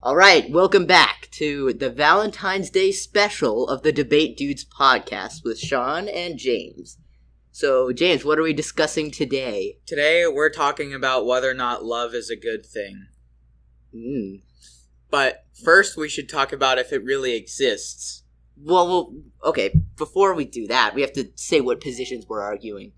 All right, welcome back to the Valentine's Day special of the Debate Dudes podcast with Sean and James. So, James, what are we discussing today? Today, we're talking about whether or not love is a good thing. But first, we should talk about if it really exists. Well, okay, before we do that, we have to say what positions we're arguing.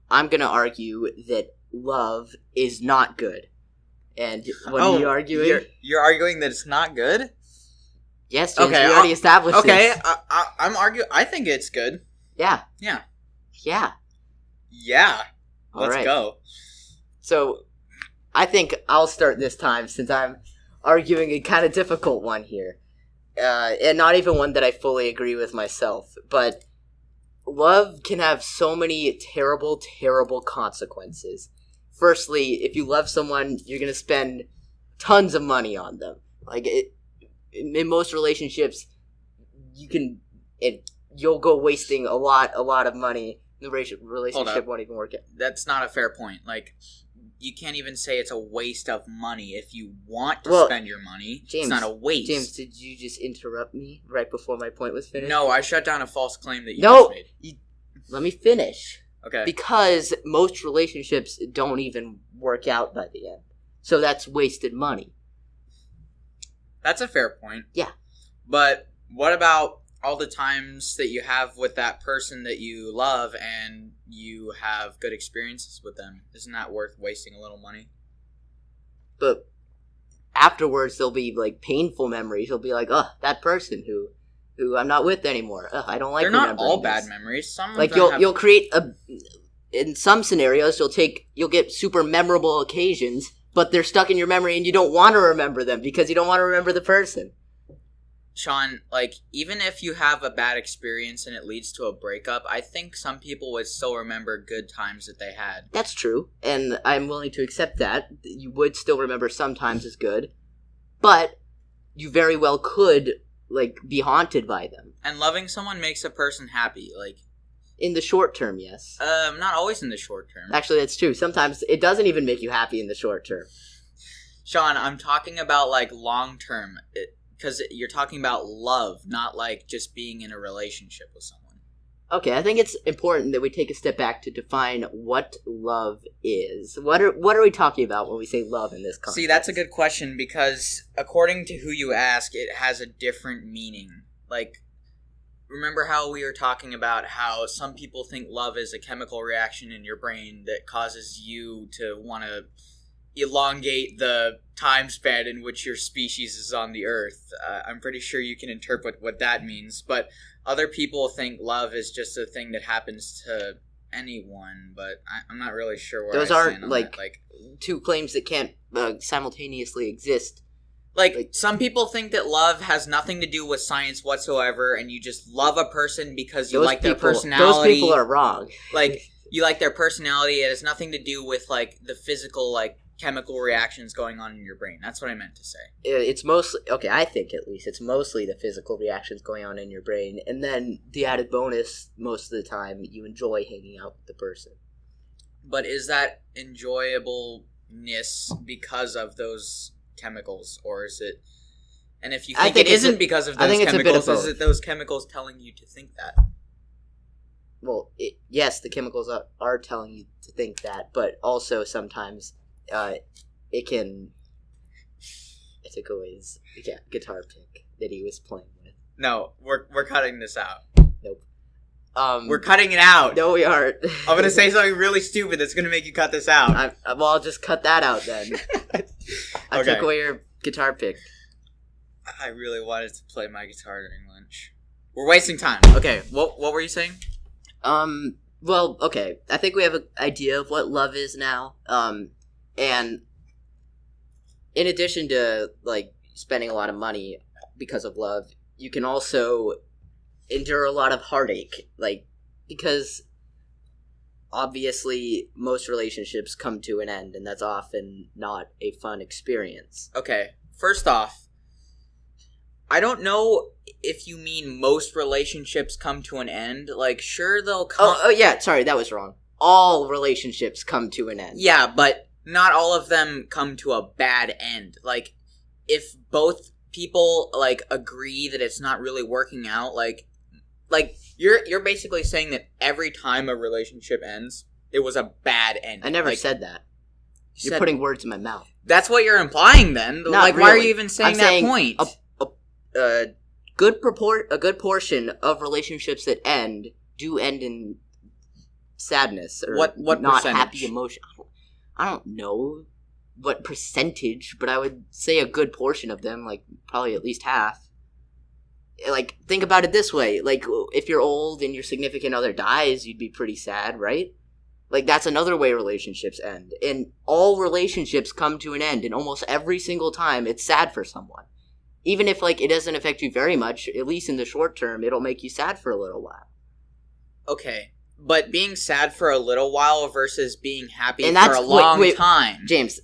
I'm going to argue that love is not good. And what are you arguing? You're arguing that it's not good? Yes, James, we already established this. Okay, I'm arguing. I think it's good. Yeah. Let's go. So, I think I'll start this time since I'm arguing a kind of difficult one here. And not even one that I fully agree with myself. But love can have so many terrible, terrible consequences. Firstly, if you love someone, you're going to spend tons of money on them. In most relationships, you'll go wasting a lot of money. The relationship won't even work out. That's not a fair point. You can't even say it's a waste of money if you want to spend your money. James, it's not a waste. James, did you just interrupt me right before my point was finished? No, I shut down a false claim that you just made. Let me finish. Okay. Because most relationships don't even work out by the end. So that's wasted money. That's a fair point. Yeah. But what about all the times that you have with that person that you love and you have good experiences with them? Isn't that worth wasting a little money? But afterwards, there'll be, painful memories. You'll be like, oh, that person who I'm not with anymore. Ugh, I don't like remembering They're not all this. bad memories. Some of them you'll create in some scenarios, you'll get super memorable occasions, but they're stuck in your memory and you don't want to remember them because you don't want to remember the person. Sean, even if you have a bad experience and it leads to a breakup, I think some people would still remember good times that they had. That's true, and I'm willing to accept that. You would still remember some times as good, but you very well could, be haunted by them. And loving someone makes a person happy, in the short term, yes. Not always in the short term. Actually, that's true. Sometimes it doesn't even make you happy in the short term. Sean, I'm talking about, long term. Because you're talking about love, not just being in a relationship with someone. Okay, I think it's important that we take a step back to define what love is. What are we talking about when we say love in this context? See, that's a good question because according to who you ask, it has a different meaning. Remember how we were talking about how some people think love is a chemical reaction in your brain that causes you to want to elongate the time span in which your species is on the earth. I'm pretty sure you can interpret what that means, but other people think love is just a thing that happens to anyone, but I'm not really sure where those I aren't stand on that. two claims that can't simultaneously exist. Some people think that love has nothing to do with science whatsoever, and you just love a person because you like their personality. Those people are wrong. You like their personality. It has nothing to do with the physical chemical reactions going on in your brain. That's what I meant to say. It's mostly, I think at least, it's mostly the physical reactions going on in your brain, and then the added bonus, most of the time, you enjoy hanging out with the person. But is that enjoyableness because of those chemicals, or is it... And if you think it isn't because of those chemicals, is it those chemicals telling you to think that? Well, yes, the chemicals are telling you to think that, but also sometimes... it can... I took away his guitar pick that he was playing with. No, we're cutting this out. Nope. We're cutting it out. No, we aren't. I'm going to say something really stupid that's going to make you cut this out. I'll just cut that out then. I took away your guitar pick. I really wanted to play my guitar during lunch. We're wasting time. Okay, what were you saying? Well, okay. I think we have an idea of what love is now. And in addition to, spending a lot of money because of love, you can also endure a lot of heartache. Because obviously most relationships come to an end, and that's often not a fun experience. Okay, first off, I don't know if you mean most relationships come to an end. Sure, they'll come... Oh, yeah, sorry, that was wrong. All relationships come to an end. Yeah, but... not all of them come to a bad end. if both people like agree that it's not really working out, like you're basically saying that every time a relationship ends, it was a bad ending. I never like, said that. You're said, putting words in my mouth. That's what you're implying then. Not like, really. why are you even saying I'm that saying point? A good portion of relationships that end do end in sadness or what not percentage? happy emotion. I don't know what percentage, but I would say a good portion of them, like probably at least half. Like, think about it this way. Like, if you're old and your significant other dies, you'd be pretty sad, right? Like, that's another way relationships end. And all relationships come to an end, and almost every single time, it's sad for someone. Even if, like, it doesn't affect you very much, at least in the short term, it'll make you sad for a little while. Okay, but being sad for a little while versus being happy And for a long time. James,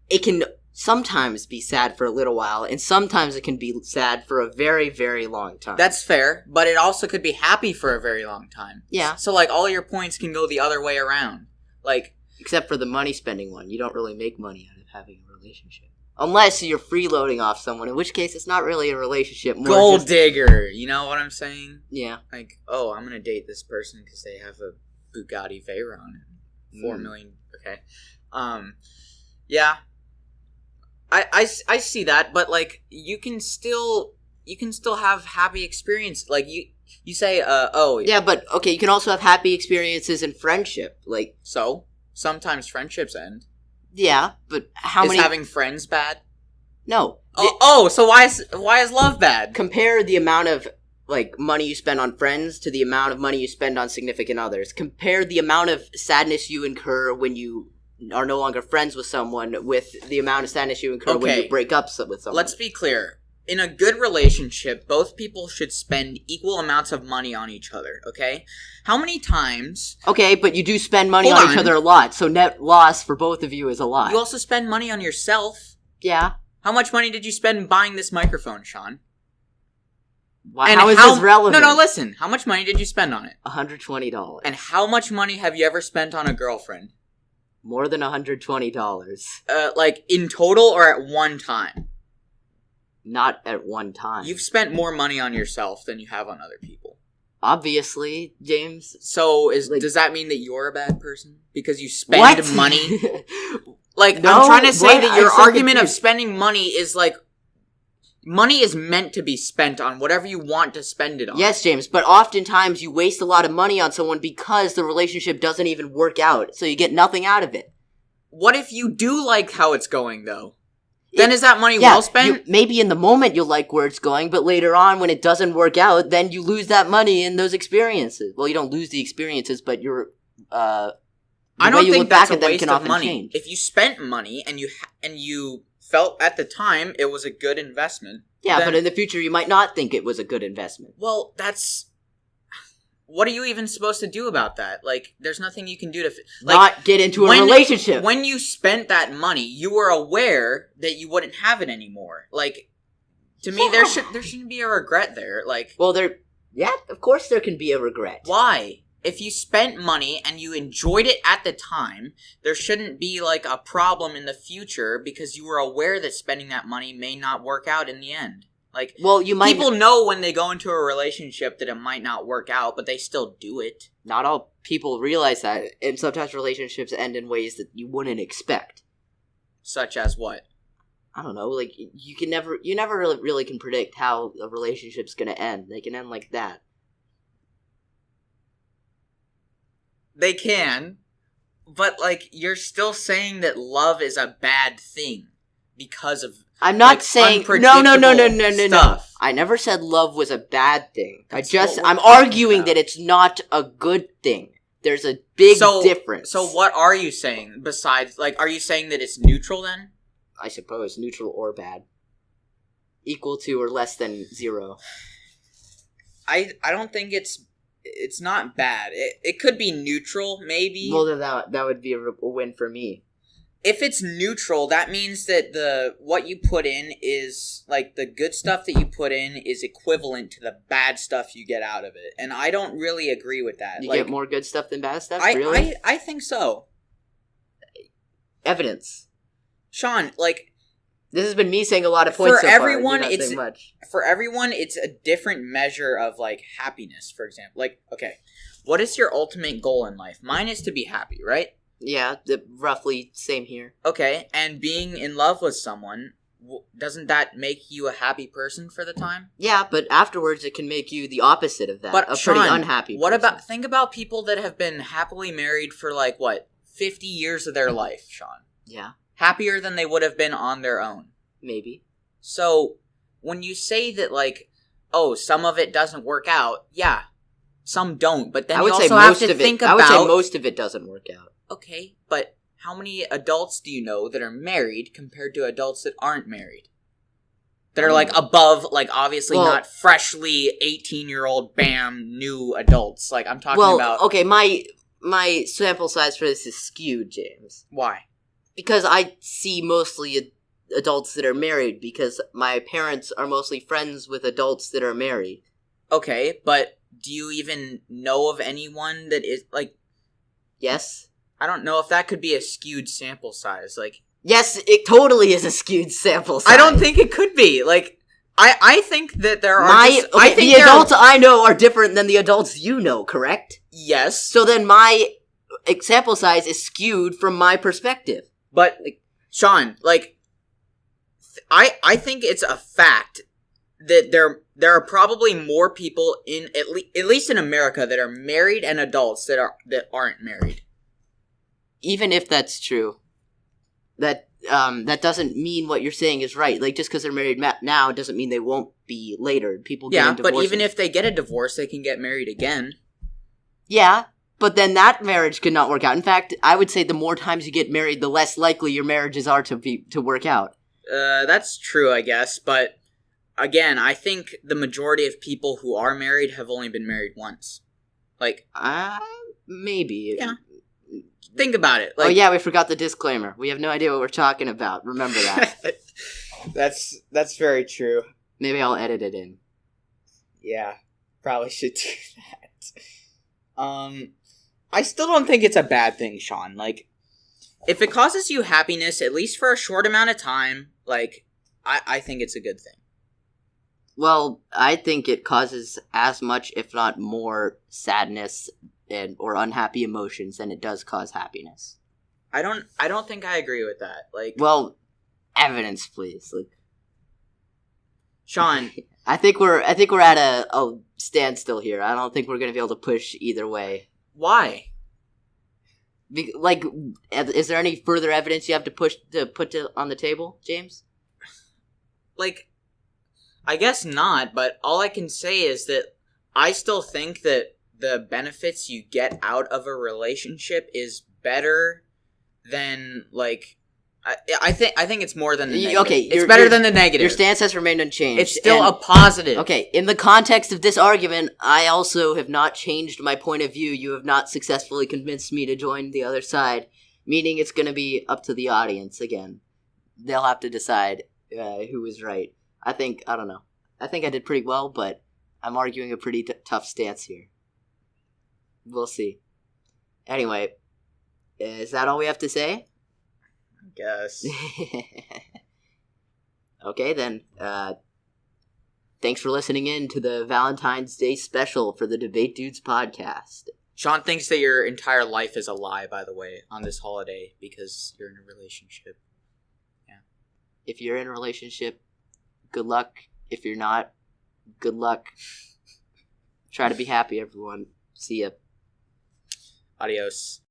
it can sometimes be sad for a little while, and sometimes it can be sad for a very, very long time. That's fair, but it also could be happy for a very long time. Yeah. So, like, all your points can go the other way around. Like, except for the money spending one. You don't really make money out of having a relationship. Unless you're freeloading off someone, in which case it's not really a relationship. More gold digger, you know what I'm saying? Yeah. Like, oh, I'm gonna date this person because they have a Bugatti Veyron. 4 million. Okay. Yeah. I see that, but like you can still have happy experience. Like you say, yeah, but okay, you can also have happy experiences in friendship. Like, so sometimes friendships end. Yeah, but how many? Is having friends bad? No. So why is love bad? Compare the amount of like money you spend on friends to the amount of money you spend on significant others. Compare the amount of sadness you incur when you are no longer friends with someone with the amount of sadness you incur when you break up with someone. Let's be clear. In a good relationship, both people should spend equal amounts of money on each other, okay? How many times... Okay, but you do spend money on each other a lot, so net loss for both of you is a lot. You also spend money on yourself. Yeah. How much money did you spend buying this microphone, Sean? How is this relevant? No, listen. How much money did you spend on it? $120. And how much money have you ever spent on a girlfriend? More than $120. Like, in total or at one time? Not at one time. You've spent more money on yourself than you have on other people. Obviously, James. So, does that mean that you're a bad person? Because you spend money? Like, no, I'm trying to say that your argument of spending money is like... Money is meant to be spent on whatever you want to spend it on. Yes, James, but oftentimes you waste a lot of money on someone because the relationship doesn't even work out, so you get nothing out of it. What if you do like how it's going, though? Then is that money well spent? Maybe in the moment you'll like where it's going, but later on when it doesn't work out, then you lose that money in those experiences. Well, you don't lose the experiences, but you're, I don't think that's a waste of money. Change. If you spent money and you felt at the time it was a good investment. Yeah, but in the future you might not think it was a good investment. Well, what are you even supposed to do about that? Like, there's nothing you can do to... not get into a relationship. When you spent that money, you were aware that you wouldn't have it anymore. Like, to me, there shouldn't be a regret there. Like... Well, of course there can be a regret. Why? If you spent money and you enjoyed it at the time, there shouldn't be, like, a problem in the future because you were aware that spending that money may not work out in the end. Like, well, people know when they go into a relationship that it might not work out, but they still do it. Not all people realize that, and sometimes relationships end in ways that you wouldn't expect. Such as what? I don't know, like, you never really can predict how a relationship's gonna end. They can end like that. They can, but, like, you're still saying that love is a bad thing because of... I'm not saying... No. I never said love was a bad thing. I'm arguing that it's not a good thing. There's a big difference. So what are you saying besides... Like, are you saying that it's neutral then? I suppose, neutral or bad. Equal to or less than 0. I don't think it's not bad. It could be neutral, maybe. Well, then that would be a win for me. If it's neutral, that means that what you put in is, like, the good stuff that you put in is equivalent to the bad stuff you get out of it. And I don't really agree with that. You get more good stuff than bad stuff? Really? I think so. Evidence. Sean, like, This has been me saying a lot of points For so everyone, far. You're not it's saying much. For everyone, it's a different measure of, like, happiness, for example. Like, okay, what is your ultimate goal in life? Mine is to be happy, right? Yeah, roughly same here. Okay, and being in love with someone, doesn't that make you a happy person for the time? Yeah, but afterwards it can make you the opposite of that. But a Sean, pretty unhappy what person. think about people that have been happily married for, like, what, 50 years of their life, Sean? Yeah. Happier than they would have been on their own. Maybe. So, when you say that, like, oh, some of it doesn't work out, yeah, some don't, but then you also have to think about... I would say most of it doesn't work out. Okay, but how many adults do you know that are married compared to adults that aren't married? That are, like, above, like, obviously not freshly 18-year-old, bam, new adults. Like, I'm talking about... Well, okay, my sample size for this is skewed, James. Why? Because I see mostly adults that are married, because my parents are mostly friends with adults that are married. Okay, but do you even know of anyone that is, like... Yes? I don't know if that could be a skewed sample size, like... Yes, it totally is a skewed sample size. I don't think it could be, like... I think that there are the adults I know are different than the adults you know, correct? Yes. So then my sample size is skewed from my perspective. But, like, Sean, like... I think it's a fact that there are probably more people in at least in America that are married and adults that aren't married. Even if that's true, that doesn't mean what you're saying is right. Like, just because they're married now doesn't mean they won't be later. People get but even if they get a divorce, they can get married again. Yeah, but then that marriage could not work out. In fact, I would say the more times you get married, the less likely your marriages are to work out. That's true, I guess, but again, I think the majority of people who are married have only been married once. Like, maybe. Yeah. Think about it. Like, oh yeah, we forgot the disclaimer. We have no idea what we're talking about. Remember that. That's very true. Maybe I'll edit it in. Yeah, probably should do that. I still don't think it's a bad thing, Sean. Like, if it causes you happiness, at least for a short amount of time, like, I think it's a good thing. Well, I think it causes as much, if not more, sadness or unhappy emotions than it does cause happiness. I don't think I agree with that. Like, well, evidence, please. Like, Sean, I think we're at a standstill here. I don't think we're gonna be able to push either way. Why? Like, is there any further evidence you have to put on the table, James? Like, I guess not, but all I can say is that I still think that the benefits you get out of a relationship is better than, like, I think it's more than the negative. Okay, it's better than the negative. Your stance has remained unchanged. It's still a positive. Okay, in the context of this argument, I also have not changed my point of view. You have not successfully convinced me to join the other side, meaning it's going to be up to the audience again. They'll have to decide who is right. I don't know. I think I did pretty well, but I'm arguing a pretty tough stance here. We'll see. Anyway, is that all we have to say? I guess. Okay, then. Thanks for listening in to the Valentine's Day special for the Debate Dudes podcast. Sean thinks that your entire life is a lie, by the way, on this holiday because you're in a relationship. Yeah. If you're in a relationship, good luck. If you're not, good luck. Try to be happy, everyone. See ya. Adios.